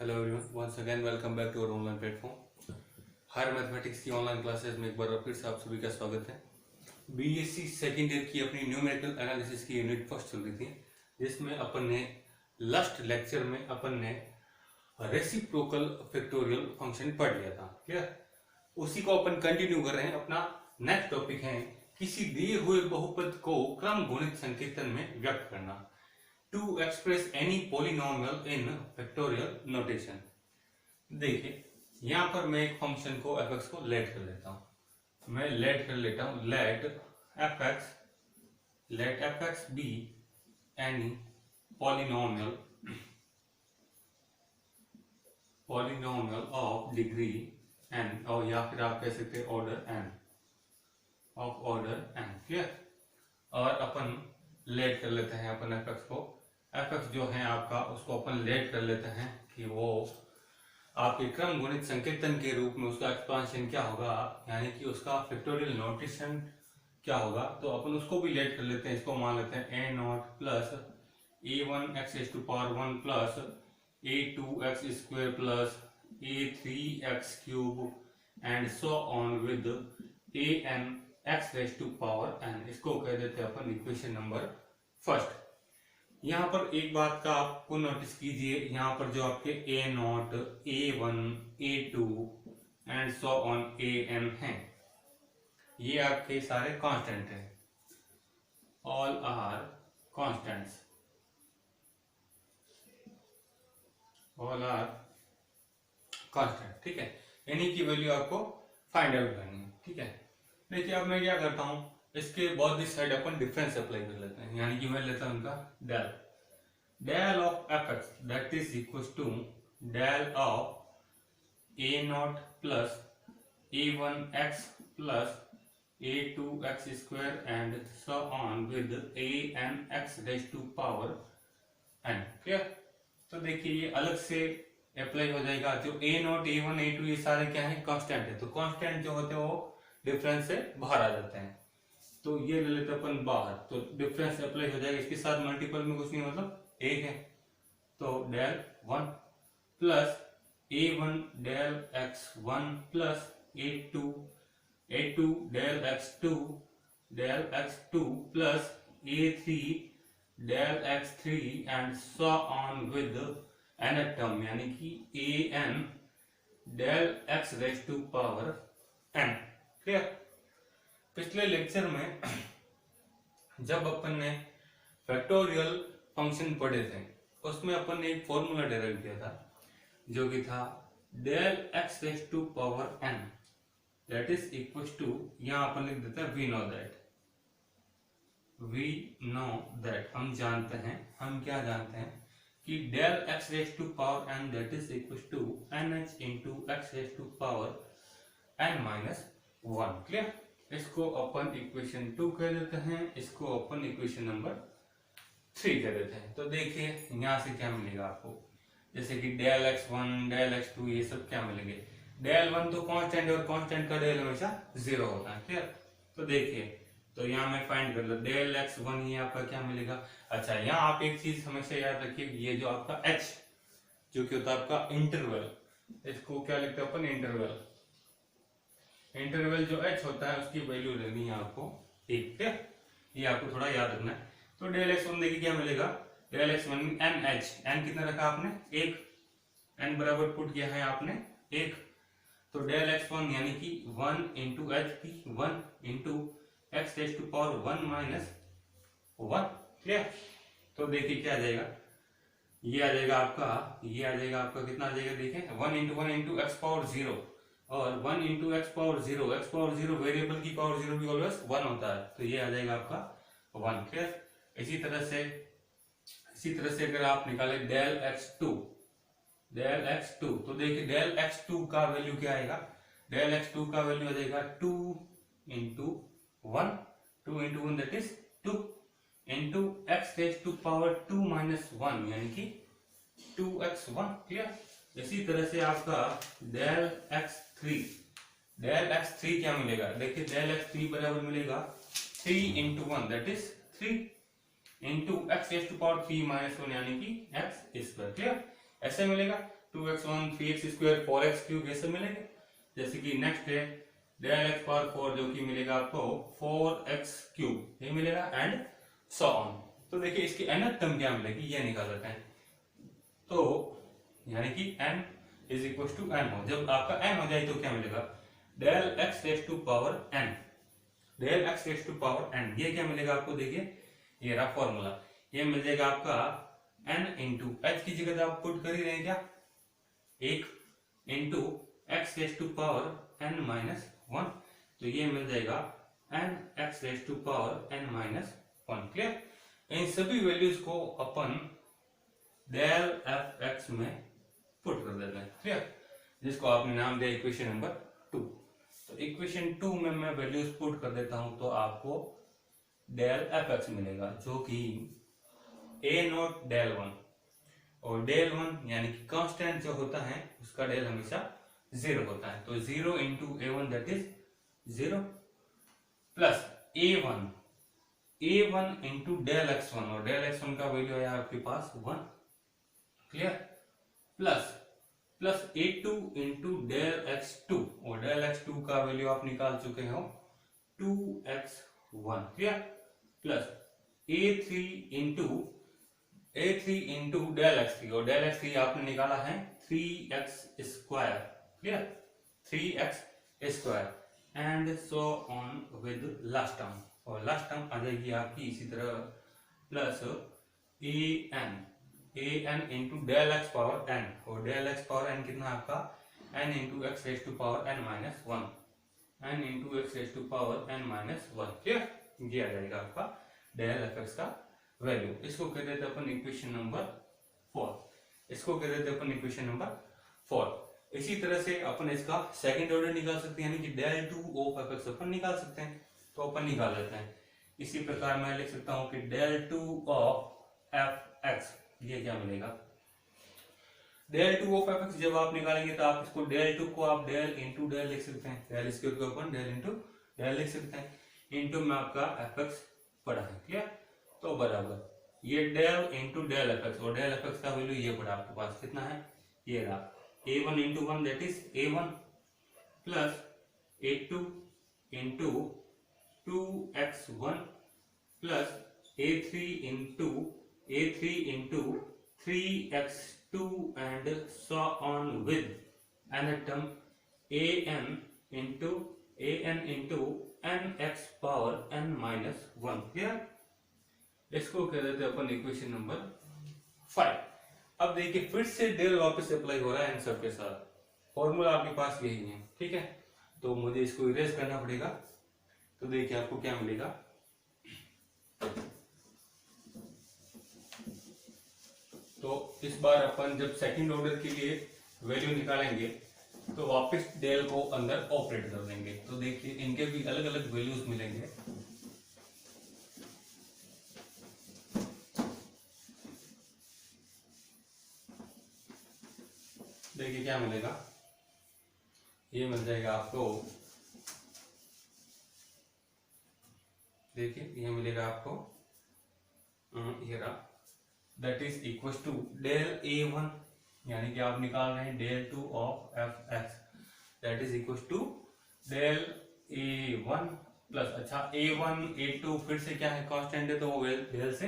Hello everyone, once again welcome back to our online platform. Higher mathematics की online classes में एक बार फिर से आप सभी का स्वागत है। बीएससी सेकेंड ईयर की अपनी न्यूमेरिकल एनालिसिस की यूनिट फर्स्ट चल रही थी, जिसमें अपन ने लास्ट लेक्चर में अपन ने रेसिप्रोकल फैक्टोरियल फंक्शन पढ़ लिया था। क्लियर? उसी को अपन कंटिन्यू कर रहे हैं। अपना नेक्स्ट टॉपिक है किसी दिए हुए बहुपद को क्रम गुणित संकेतन में व्यक्त करना, to express any polynomial in factorial notation. देखिए यहां पर मैं एक फंक्शन को fx को लेट कर लेता हूं। मैं लेट कर लेता हूं let fx be any polynomial of degree n, और या फिर आप कह सकते हैं order n, of order n। Clear? और अपन लेट कर लेते हैं अपन fx को। fx जो है आपका, उसको अपन लेट कर लेते हैं कि वो आपके क्रम गुणित संकेतन के रूप में उसका एक्सपांशन क्या होगा, यानी कि उसका फैक्टोरियल नोटेशन क्या होगा। तो अपन उसको भी लेट कर लेते हैं। इसको मान लेते हैं a naught plus a1 x raise to power 1 plus a2 x square plus a3 x cube and so on with an x raise to power n। इसको कह देते हैं अपन इक्वेशन नंबर फर्स्ट। यहाँ पर एक बात का आपको नोटिस कीजिए, यहाँ पर जो आपके a naught a1 a2 and so on an हैं, ये आपके सारे कांस्टेंट हैं। All are constants, all are constant. ठीक है, इन्हीं की वैल्यू आपको फाइंड आउट करनी है। ठीक है, देखिए अब मैं क्या करता हूं, इसके बहुत दिस साइड अपन डिफरेंस अप्लाई कर लेते हैं, यानी कि मैं लेता हूं उनका del of fx that is equal to del of a naught plus a1 x plus a2 x square and so on with an x raise to power n। Clear? तो देखिए ये अलग से अप्लाई हो जाएगा। जो a नॉट a1 a2 ये सारे क्या है, कांस्टेंट है। तो कांस्टेंट जो होते हैं वो डिफरेंस से बाहर आ जाते हैं, तो ये ले लेते अपन बाहर, तो डिफरेंस अप्लाई हो जाएगा। इसके साथ मल्टीपल में कुछ नहीं, मतलब एक है। तो del 1 plus a1 del x1 plus a2 del x2 plus a3 del x3 and so on with n term, यानी कि an del x raise to power n। Clear? पिछले लेक्चर में जब अपन ने फैक्टोरियल फंक्शन पढ़े थे, उसमें अपन ने एक फॉर्मूला डेराइव किया था, जो कि था del x raise to power n that is equal to, यहां अपन लिख देते हैं वी नो दैट, हम जानते हैं, हम क्या जानते हैं कि del x raise to power n that is equal to nh into x raise to power n minus 1। Clear? इसको अपन इक्वेशन 2 कह देते हैं, इसको अपन इक्वेशन नंबर 3 कह देते हैं। तो देखिए यहां से क्या मिलेगा आपको, जैसे कि डेल x1 डेल x2 ये सब क्या मिलेंगे। डेल 1 तो कांस्टेंट है और कांस्टेंट का डेल हमेशा 0 होता है। क्लियर? तो देखिए, तो यहाँ मैं फाइंड कर लो डेल x1, ये आपका क्या मिलेगा। अच्छा, यहाँ आप एक चीज हमेशा याद रखिए, ये जो आपका h जो कि होता है आपका इंटरवल, इसको क्या लिखते हैं अपन, इंटरवल जो h होता है उसकी वैल्यू लेनी है आपको 1। ठीक है, ये आपको थोड़ा याद रखना है। तो डेल x1 देखिए क्या मिलेगा, डेल x1 nh, n कितना रखा आपने, 1, n बराबर पुट किया है आपने 1। तो डेल x1 यानी कि 1 इंटू h की 1 into x raise to power 1 minus 1। Clear? तो देखिए क्या आ जाएगा, ये आ जाएगा आपका, ये आ जाएगा आपका कितना आ जाएगा, देखिए 1 इंटू x पावर 0 और 1 इंटू x पावर 0 वेरिएबल की पावर 0 भी ऑलवेज 1 होता है, तो ये आ जाएगा आपका 1। क्लियर? इसी तरह से अगर आप निकाले डेल x2, तो देखिए डेल x2 का वैल्यू क्या आएगा, डेल x2 का वैल्यू आ जाएगा 2 into 1 that is 2 into x raise to power 2 minus 1, यानी कि 2x1। क्लियर? इसी तरह से आपका डेल x3 क्या मिलेगा, देखिए डेल x3 बराबर मिलेगा 3 into 1 that is 3 into x raise to power 3 minus 1, यानी कि x स्क्वायर। क्लियर? ऐसे मिलेगा। 2x1 3x² 4x³ ये सब मिलेंगे। जैसे कि नेक्स्ट है डेल x पावर 4 जो कि मिलेगा आपको 4x³ ये मिलेगा एंड सो ऑन। तो देखिए इसकी nth टर्म क्या मिलेगी ये निकाल लेते हैं। तो यानी कि n is equal to n हो, जब आपका n हो जाए तो क्या मिलेगा del x raise to power n, del x raise to power n ये क्या मिलेगा आपको, देखिए ये रहा फॉर्मूला, ये मिल जाएगा आपका n इंटू h की जगह आप पुट कर ही रहे हैं क्या, एक into x raise to power n minus 1, तो ये मिल जाएगा n x raise to power n minus 1। Clear, इन सभी वैल्यूज को अपन डेल एफ एक्स में पुट कर देते हैं। क्लियर, जिसको आपने नाम दिया इक्वेशन नंबर 2। तो इक्वेशन 2 में मैं वैल्यूज पुट कर देता हूं तो आपको डेल एफ एक्स मिलेगा जो कि ए नॉट डेल 1, और डेल 1 यानी कि कांस्टेंट जो होता है उसका डेल हमेशा 0 होता है, तो 0 into A1 that is 0 plus A1 into del x1, और डेल x1 का वैल्यू है आपके पास 1। Clear, plus A2 into del x2, और डेल x2 का वैल्यू आप निकाल चुके हो 2x1। Clear, plus A3 into del x3, और डेल x3 आपने निकाला है 3x²। Clear, 3x² and so on with last term, और लास्ट टर्म आ जाएगी आपकी इसी तरह plus an into del x power n, और डेल x पावर n कितना आपका n into x raise to power n minus 1, n into x raise to power n minus 1। Clear, ये आ जाएगा आपका डेल एफ एक्स का value. इसको कह देते हैं अपन इक्वेशन नंबर 4, इसको कह देते हैं अपन इक्वेशन नंबर 4। इसी तरह से अपन इसका सेकंड ऑर्डर निकाल सकते हैं, यानी कि del 2 of f x upon निकाल सकते हैं, तो अपन निकाल लेते हैं। इसी प्रकार मैं लिख सकता हूं कि डेल 2 ऑफ एफ एक्स ये क्या मिलेगा, डेल 2 ऑफ एफ एक्स जब आप निकालेंगे तो आप इसको डेल 2 को आप डेल इंटू डेल लिख सकते हैं, डेल स्क्वायर को अपन डेल इंटू डेल लिख सकते हैं, इंटू में आपका एफ एक्स पड़ा है। क्लियर, तो बराबर ये del into del f x, और डेल एफ एक्स का वैल्यू ये पड़ा आपके पास कितना है, ये रहा A1 into 1 that is A1 plus A2 into 2x1 plus A3 into 3x2 and so on with nth term an into nx power n minus 1। Clear, इसको कह देते हैं अपन इक्वेशन नंबर 5। अब देखिए फिर से डेल वापस अप्लाई हो रहा है इन सब के साथ, फॉर्मूला आपके पास यही है। ठीक है, तो मुझे इसको इरेज करना पड़ेगा, तो देखिए आपको क्या मिलेगा, तो इस बार अपन जब सेकंड ऑर्डर के लिए वैल्यू निकालेंगे तो वापस डेल को अंदर ऑपरेट कर देंगे, तो देखिए इनके भी अलग अलग वैल्यूज मिलेंगे। देखिए क्या मिलेगा, ये मिल जाएगा आपको, देखिए ये मिलेगा आपको ये रहा that is equal to del A1, यानी कि आप निकाल रहे हैं del 2 of f x that is equal to del A1 plus, अच्छा A1 A2 फिर से क्या है कांस्टेंट है तो वो डेल से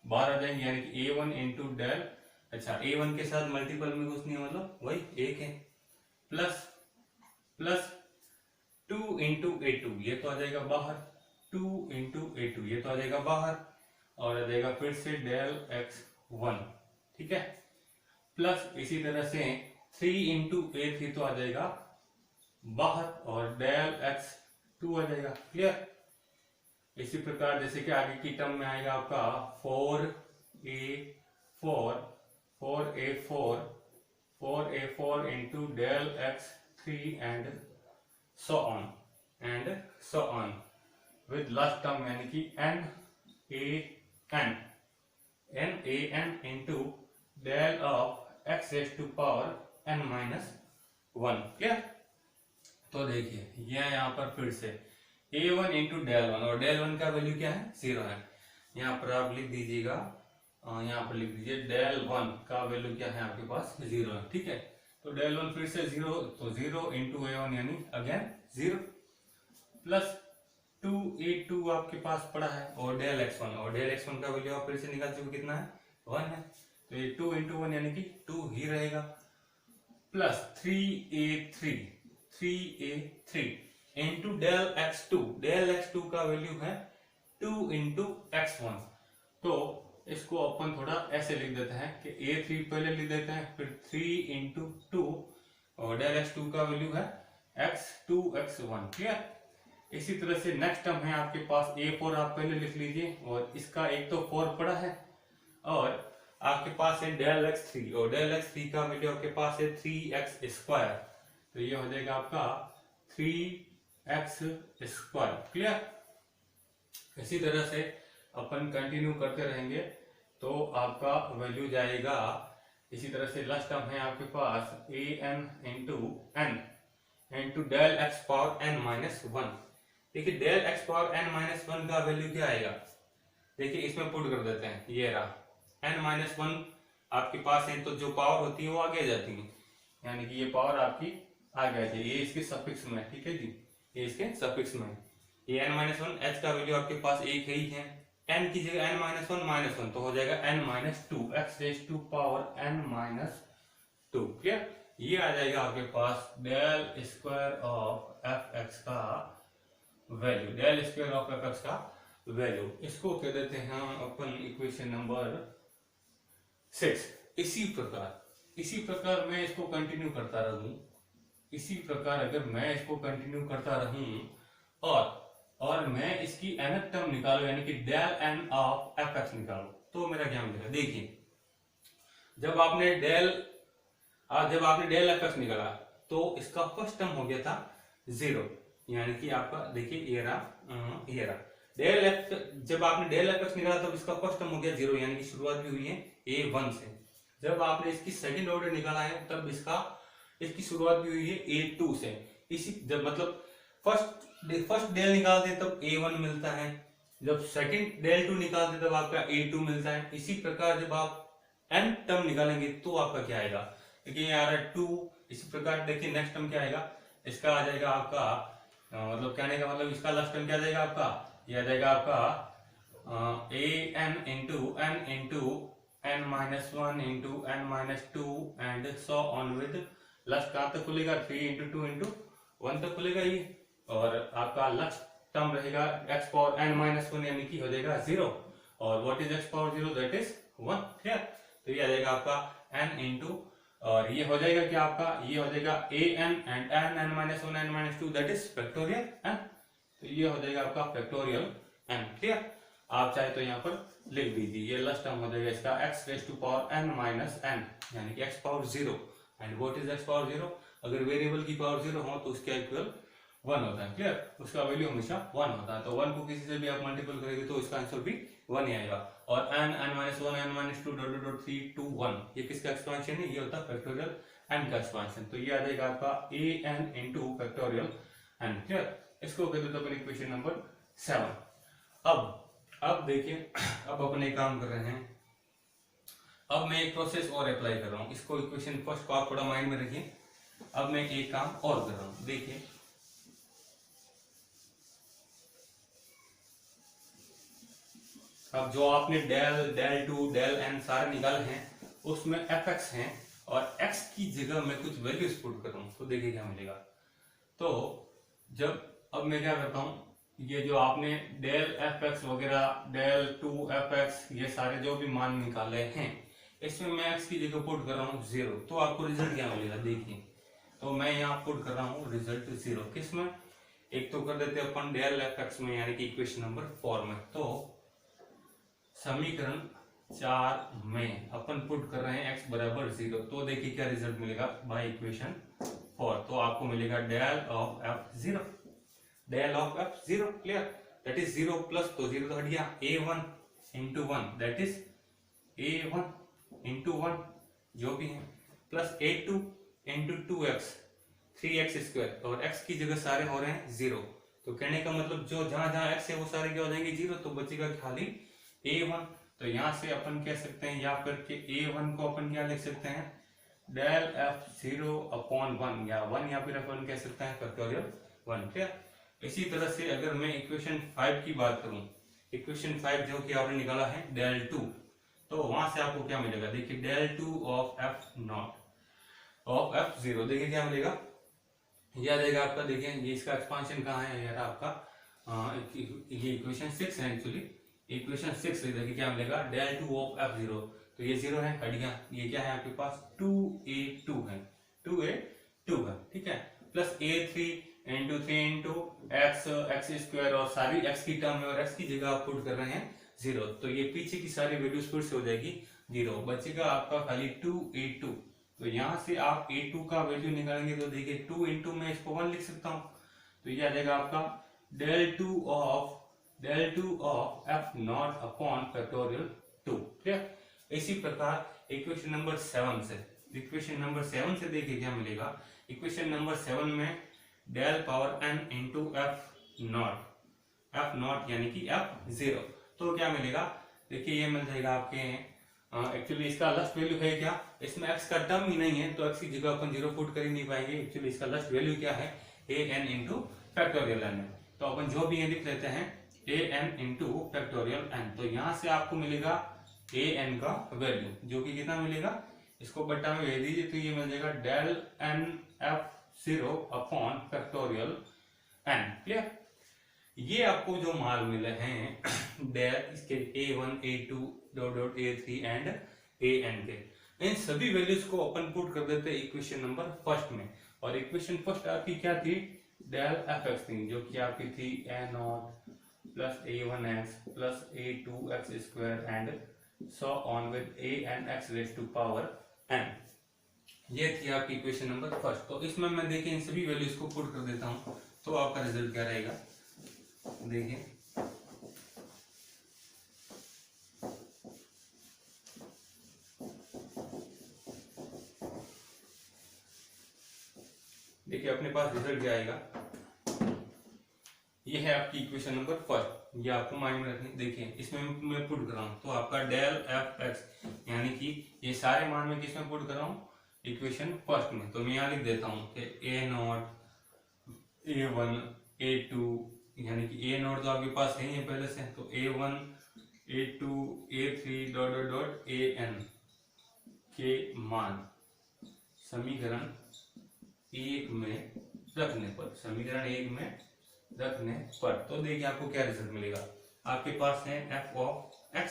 बाहर आ जाएंगे, यानी कि A1 इंटू डेल, अच्छा A1 के साथ मल्टीपल में कुछ नहीं है, मतलब वही एक है, प्लस 2 इंटू A2 ये तो आ जाएगा बाहर, 2 इंटू A2 ये तो आ जाएगा बाहर, और आ जाएगा फिर से डेल x1। ठीक है, प्लस इसी तरह से 3 इंटू A3 तो आ जाएगा बाहर, और डेल x2 आ जाएगा। क्लियर, इसी प्रकार जैसे कि आगे की टर्म में आएगा आपका 4a4 into del x3 and so on with last term, यानी कि n into del of x raise to power n minus 1। Clear, तो देखिए ये यहाँ पर फिर से A1 इंटू डेल 1, और डेल 1 का वैल्यू क्या है 0 है, यहाँ पर आप लिख दीजिएगा यहाँ पर लिख दीजिए डेल वन का वैल्यू क्या है आपके पास 0 है, ठीक है। तो डेल वन फिर से 0, तो 0 इंटू A1 यानी अगेन 0 प्लस 2A2 आपके पास पड़ा है और डेल x1 का वैल्यू आप फिर से निकाल चुके कितना है 1 है, तो ये 2 इंटू 1 यानी कि 2 ही रहेगा plus 3A3 into del x2 का वैल्यू है 2 इंटू x1। तो इसको अपन थोड़ा ऐसे लिख देते हैं कि A3 पहले लिख देते हैं, फिर 3 इंटू 2 और डेल x2 का वैल्यू है x2 x1, ठीक है। इसी तरह से नेक्स्ट टर्म है आपके पास A4, आप पहले लिख लीजिए और इसका एक तो 4 पड़ा है और आपके पास है डेल x3 और डेल x3 का वैल्यू आपके पास है 3x², तो ये हो जाएगा आपका 3x², क्लियर। इसी तरह से अपन कंटिन्यू करते रहेंगे तो आपका वैल्यू जाएगा। इसी तरह से लास्ट टर्म है आपके पास an into n into del x power n minus 1। देखिए del x power n minus 1 का वैल्यू क्या आएगा, देखिए इसमें पुट कर देते हैं, ये रहा n माइनस 1 आपके पास है, तो जो पावर होती है वो आगे जाती है, यानी कि ये पावर आपकी आगे जाती है, ये इसके सफिक्स में, ठीक है जी, ये इसके सफिक्स में। ये n माइनस 1 h का वैल्यू आपके पास एक ही है, n की जगह n माइनस 1 तो हो जाएगा n minus 2 x raise to power n minus 2, clear. ये आ जाएगा आपके पास del square of f x का value, del square of f x का वैल्यू, इसको कह देते हैं अपन इक्वेशन नंबर 6। इसी प्रकार मैं इसको कंटिन्यू करता रहूं, इसी प्रकार अगर मैं इसको कंटिन्यू करता रहूं और मैं इसकी nth टर्म निकालू यानी कि del n of f x निकालू, तो मेरा क्या मिलेगा। देखिए जब आपने डेल एफ एक्स निकाला तो इसका फर्स्ट टर्म हो गया था 0, यानी कि आपका देखिए ये रहा डेल एफ, जब आपने डेल एफ एक्स निकाला तब इसका फर्स्ट टर्म हो गया 0, यानी कि शुरुआत भी हुई है A1 से। जब आपने इसकी सेकंड ऑर्डर निकाला है तब इसकी शुरुआत भी हुई है A2 से। इसी जब मतलब फर्स्ट डेल निकालते तब A1 मिलता है, जब सेकंड डेल 2 निकालते तब आपका A2 मिलता है। इसी प्रकार जब आप n टर्म निकालेंगे तो आपका क्या आएगा, देखिए ये आ रहा है 2। इसी प्रकार देखिए नेक्स्ट टर्म क्या आएगा, इसका आ जाएगा आपका मतलब कहने का मतलब इसका लास्ट टर्म क्या आ जाएगा आपका, ये आ जाएगा आपका an into n minus 1 into n minus 2 and so on with last कहाँ तक खुलेगा 3 इंटू 2 इंटू 1 तक खुलेगा ये, और आपका लास्ट टर्म रहेगा x पावर n माइनस 1 यानी कि हो जाएगा 0, और what is x power 0 that is 1, ठीक है। तो ये आ जाएगा आपका n इंटू, और ये हो जाएगा क्या आपका, ये हो जाएगा an and n minus 1 n minus 2 that is factorial n, तो ये हो जाएगा आपका फैक्टोरियल n, क्लियर। आप चाहे तो यहाँ पर लिख दीजिए, ये लास्ट टर्म हो जाएगा इसका x raise to power n minus n यानी कि x power 0, and what is x power 0, अगर वेरिएबल की पावर 0 हो तो उसका इक्वल 1 होता है, क्लियर, उसका वैल्यू हमेशा 1 होता है। तो 1 को किसी से भी आप मल्टीपल करेंगे तो इसका आंसर भी 1 ही आएगा, और n minus 1 n minus 2 dot dot 3 2 1 ये किसका एक्सपेंशन है, ये होता है फैक्टोरियल n का एक्सपेंशन। तो ये आ जाएगा आपका an into factorial n, clear. इसको कहते हैं अपन इक्वेशन नंबर 7। अब देखिए, अब अपन एक काम कर रहे हैं, अब मैं एक प्रोसेस और अप्लाई कर रहा हूँ, इसको इक्वेशन फर्स्ट को आप थोड़ा माइंड में रखिए। अब मैं एक काम और कर रहा हूँ, देखिए अब जो आपने डेल 2 डेल n सारे निकाले हैं उसमें एफ एक्स है और x की जगह मैं कुछ वैल्यूज पुट कर रहा हूँ, तो देखिए क्या मिलेगा। तो जब अब मैं क्या करता हूँ, ये जो आपने डेल एफ एक्स वगैरह डेल 2 एफ एक्स ये सारे जो भी मान निकाले हैं इसमें मैं x की जगह पुट कर रहा हूँ 0, तो आपको रिजल्ट क्या मिलेगा देखिए। तो मैं यहाँ पुट कर रहा हूँ रिजल्ट 0, किसमें, एक तो कर देते अपन डेल एफ एक्स में यानी कि इक्वेशन नंबर 4 में। तो समीकरण 4 में अपन पुट कर रहे हैं x बराबर 0, तो देखिए क्या रिजल्ट मिलेगा बाय इक्वेशन 4, तो आपको मिलेगा del of f 0, del of f 0, clear, that is 0 plus, तो 0 तो हट गया, a1 into 1 that is a1 into 1 जो भी है, plus a2 into 2x 3x square, और x की जगह सारे हो रहे हैं 0, तो कहने का मतलब जो जहां जहां x है वो सारे क्या हो जाएंगे 0, तो बचेगा खाली a1, तो यहाँ से अपन कह सकते हैं या फिर कि a1 को अपन क्या लिख सकते हैं, डेल f0 अपॉन 1 या 1, या फिर अपन कह सकते हैं फैक्टोरियल 1। ठीक है। इसी तरह से अगर मैं इक्वेशन 5 की बात करूं, इक्वेशन 5 जो कि आपने निकाला है डेल 2, तो वहां से आपको क्या मिलेगा, देखिए del 2 of f0 of f0, देखिए क्या मिलेगा, यह रहेगा आपका, देखिए ये इसका एक्सपांशन कहाँ है यार आपका, ये इक्वेशन 6 है एक्चुअली, इक्वेशन 6 देखिए क्या मिलेगा, डेल 2 ऑफ f0, तो ये 0 है, हट गया, ये क्या है आपके पास 2a2 है, 2a2 है। ठीक है, plus a3 into 3 into x square, और सारी x की टर्म में और x की जगह आप पुट कर रहे हैं 0, तो ये पीछे की सारी वैल्यूज फिर से हो जाएगी 0, बचेगा आपका खाली 2a2। तो यहाँ से आप a2 का वैल्यू निकालेंगे तो देखिए 2 इंटू में इसको 1 लिख सकता हूँ, तो ये आ जाएगा आपका del 2 of f0 upon factorial 2। ठीक है। इसी प्रकार इक्वेशन नंबर 7 से, इक्वेशन नंबर 7 से देखिए क्या मिलेगा, इक्वेशन नंबर 7 में del power n into f0 यानी कि f0, तो क्या मिलेगा, देखिए ये मिल जाएगा आपके, एक्चुअली इसका लास्ट वैल्यू है क्या, इसमें x का टर्म ही नहीं है तो x की जगह अपन 0 पुट कर ही नहीं पाएंगे, एक्चुअली इसका लास्ट वैल्यू क्या है, an इंटू फैक्टोरियल n, तो अपन जो भी लिख लेते हैं an इंटू फैक्टोरियल n, तो यहाँ से आपको मिलेगा an का वैल्यू जो कि कितना मिलेगा, इसको बट्टा में भेज दीजिए तो ये मिल जाएगा del n f0 upon factorial n। Clear. ये आपको जो मान मिले हैं डेल इसके a1 a2 dot dot a3 and an के, इन सभी वैल्यूज को अपन पुट कर देते हैं इक्वेशन नंबर फर्स्ट में, और इक्वेशन फर्स्ट आपकी क्या थी, डेल fx थी, जो कि आपकी थी a0 plus a1x plus a2x square and so on with an x raise to power n। ये थी आपकी इक्वेशन नंबर फर्स्ट। तो इसमें मैं देखिए इन सभी वैल्यूज को पुट कर देता हूं तो आपका रिजल्ट क्या रहेगा, देखिए देखिए अपने पास रिजल्ट क्या आएगा, ये है आपकी इक्वेशन नंबर फर्स्ट, ये आपको माइंड में रखनी। देखिए इसमें मैं पुट कर रहा हूं तो आपका डेल fx यानी कि ये सारे मान में किसमें पुट कर रहा हूं, इक्वेशन फर्स्ट में, तो मैं यहाँ लिख देता हूँ कि a0 a1 a2 यानी कि a0 तो आपके पास है ही है पहले से, तो a1 a2 a3 dot dot dot an के मान समीकरण 1 में रखने पर, समीकरण 1 में रखने पर, तो देखिए आपको क्या रिजल्ट मिलेगा, आपके पास है f ऑफ x,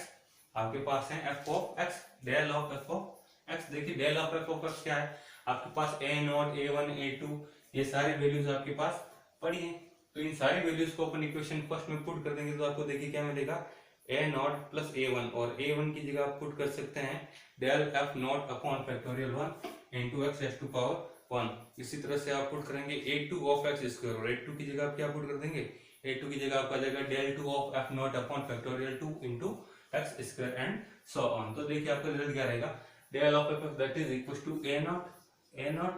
आपके पास है f of x, del of f of x, देखिए del of f of x क्या है, आपके पास a0 a1 a2 ये सारी वैल्यूज आपके पास पड़ी हैं, तो इन सारी वैल्यूज को अपन इक्वेशन फर्स्ट में पुट कर देंगे तो आपको देखिए क्या मिलेगा, a0 प्लस a1, और a1 की जगह आप पुट कर सकते हैं del f0 upon factorial 1 into x raise to power 1। इसी तरह से आप पुट करेंगे a2 ऑफ x स्क्वायर, और a2 की जगह आप क्या पुट कर देंगे, a2 की जगह आपका जाएगा del 2 of f0 upon factorial 2 into x square and so on. तो देखिए आपका रिजल्ट क्या रहेगा, del of f that is equal to a0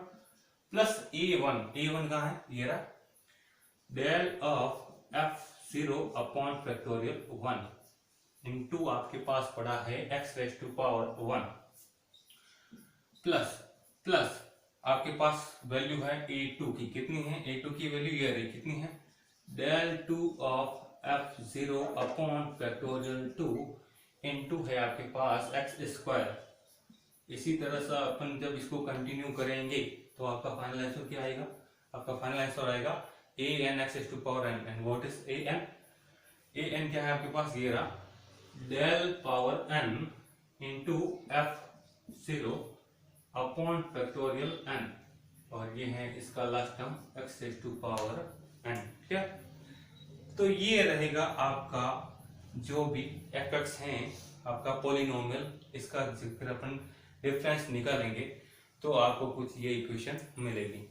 plus a1 कहाँ है, ये रहा, del of f0 upon factorial 1 into आपके पास पड़ा है x raise to power 1 plus आपके पास वैल्यू है a2 की, कितनी है, a2 की वैल्यू ये रही, कितनी है, del 2 of f0 upon factorial 2 into है आपके पास x स्क्वायर। इसी तरह से अपन जब इसको कंटिन्यू करेंगे तो आपका फाइनल आंसर क्या आएगा, आपका फाइनल आंसर आएगा an x to power n, and what is an क्या है आपके पास, ये रहा del power n into f0 upon factorial n, और ये है इसका last term x raise to power n। ठीक है, तो ये रहेगा आपका जो भी fx है आपका पॉलिनोमियल, इसका फिर अपन डिफरेंस निकालेंगे तो आपको कुछ ये इक्वेशन मिलेगी,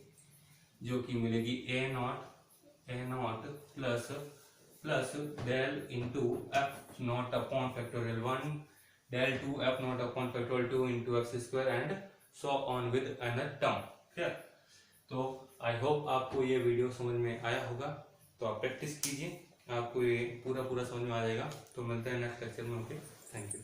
जो कि मिलेगी a0 plus del into f0 upon factorial 1 del 2 f0 upon factorial 2 into x square and so on with another term. ठीक है, तो आई होप आपको ये वीडियो समझ में आया होगा, तो आप प्रैक्टिस कीजिए, आपको ये पूरा समझ में आ जाएगा। तो मिलते हैं नेक्स्ट लेक्चर में। Okay, thank you.